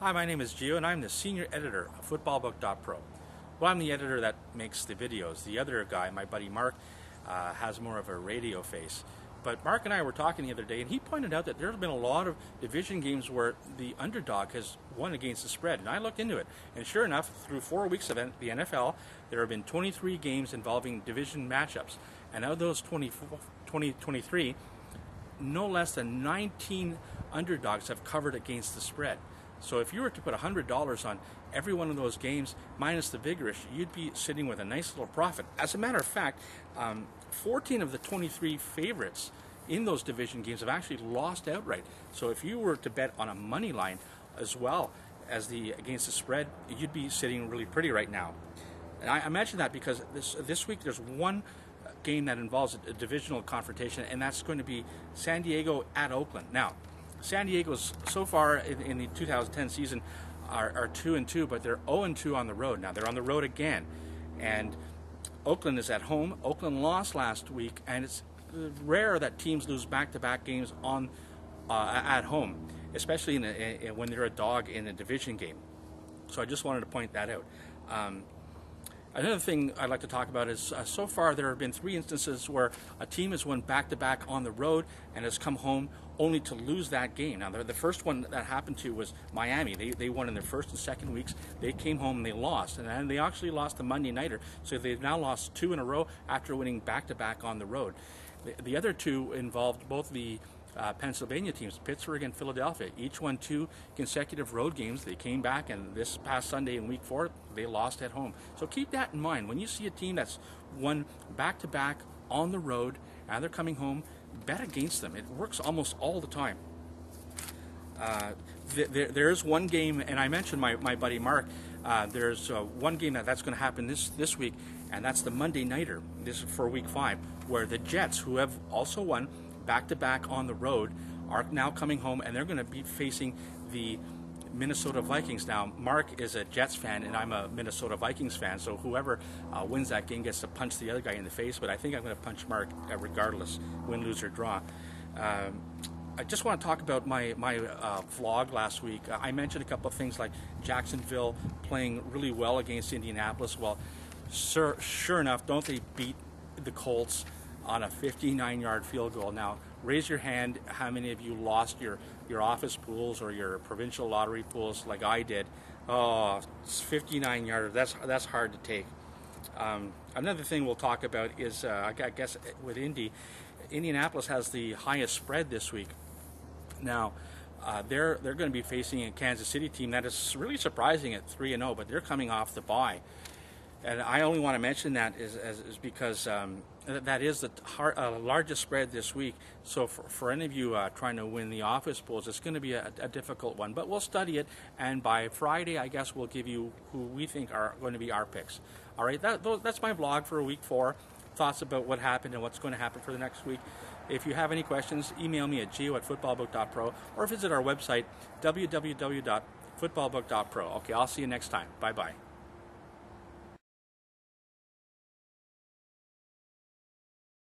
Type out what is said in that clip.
Hi, my name is Gio and I'm the senior editor of footballbook.pro. Well, I'm the editor that makes the videos. The other guy, my buddy Mark, has more of a radio face. But Mark and I were talking the other day and he pointed out that there have been a lot of division games where the underdog has won against the spread. And I looked into it. And sure enough, through 4 weeks of the NFL, there have been 23 games involving division matchups. And out of those 23, no less than 19 underdogs have covered against the spread. So if you were to put $100 on every one of those games, minus the vigorish, you'd be sitting with a nice little profit. As a matter of fact, 14 of the 23 favorites in those division games have actually lost outright. So if you were to bet on a money line as well as against the spread, you'd be sitting really pretty right now. And I mention that because this week there's one game that involves a divisional confrontation, and that's going to be San Diego at Oakland. Now, San Diego's so far in the 2010 season are 2-2, but they're 0-2 on the road. Now they're on the road again, and Oakland is at home. Oakland lost last week, and it's rare that teams lose back-to-back games at home, especially when they're a dog in a division game. So I just wanted to point that out. Another thing I'd like to talk about is so far there have been 3 instances where a team has won back-to-back on the road and has come home only to lose that game. Now, the first one that happened to was Miami. They won in their first and second weeks. They came home and they lost, and then they actually lost the Monday nighter. So they've now lost 2 in a row after winning back-to-back on the road. The other 2 involved both the Pennsylvania teams, Pittsburgh and Philadelphia. Each won 2 consecutive road games. They came back, and this past Sunday in week 4, they lost at home. So keep that in mind. When you see a team that's won back-to-back on the road and they're coming home, bet against them. It works almost all the time. There's one game, and I mentioned my buddy Mark, there's one game that's going to happen this week, and that's the Monday nighter, this for week 5, where the Jets, who have also won back-to-back on the road, are now coming home, and they're going to be facing the Minnesota Vikings. Now, Mark is a Jets fan, and I'm a Minnesota Vikings fan, so whoever wins that game gets to punch the other guy in the face, but I think I'm going to punch Mark regardless, win, lose, or draw. I just want to talk about my vlog last week. I mentioned a couple of things like Jacksonville playing really well against Indianapolis. Well, sure enough, don't they beat the Colts on a 59-yard field goal. Now, raise your hand how many of you lost your office pools or your provincial lottery pools like I did. Oh, it's 59 yards. That's hard to take. Another thing we'll talk about is, I guess, with Indianapolis has the highest spread this week. Now, they're going to be facing a Kansas City team that is really surprising at 3-0, but they're coming off the bye. And I only want to mention that is because that is the largest spread this week. So for any of you trying to win the office pools, it's going to be a difficult one. But we'll study it, and by Friday, I guess we'll give you who we think are going to be our picks. All right, that's my vlog for week 4. Thoughts about what happened and what's going to happen for the next week. If you have any questions, email me at gio@footballbook.pro or visit our website, www.footballbook.pro. Okay, I'll see you next time. Bye-bye.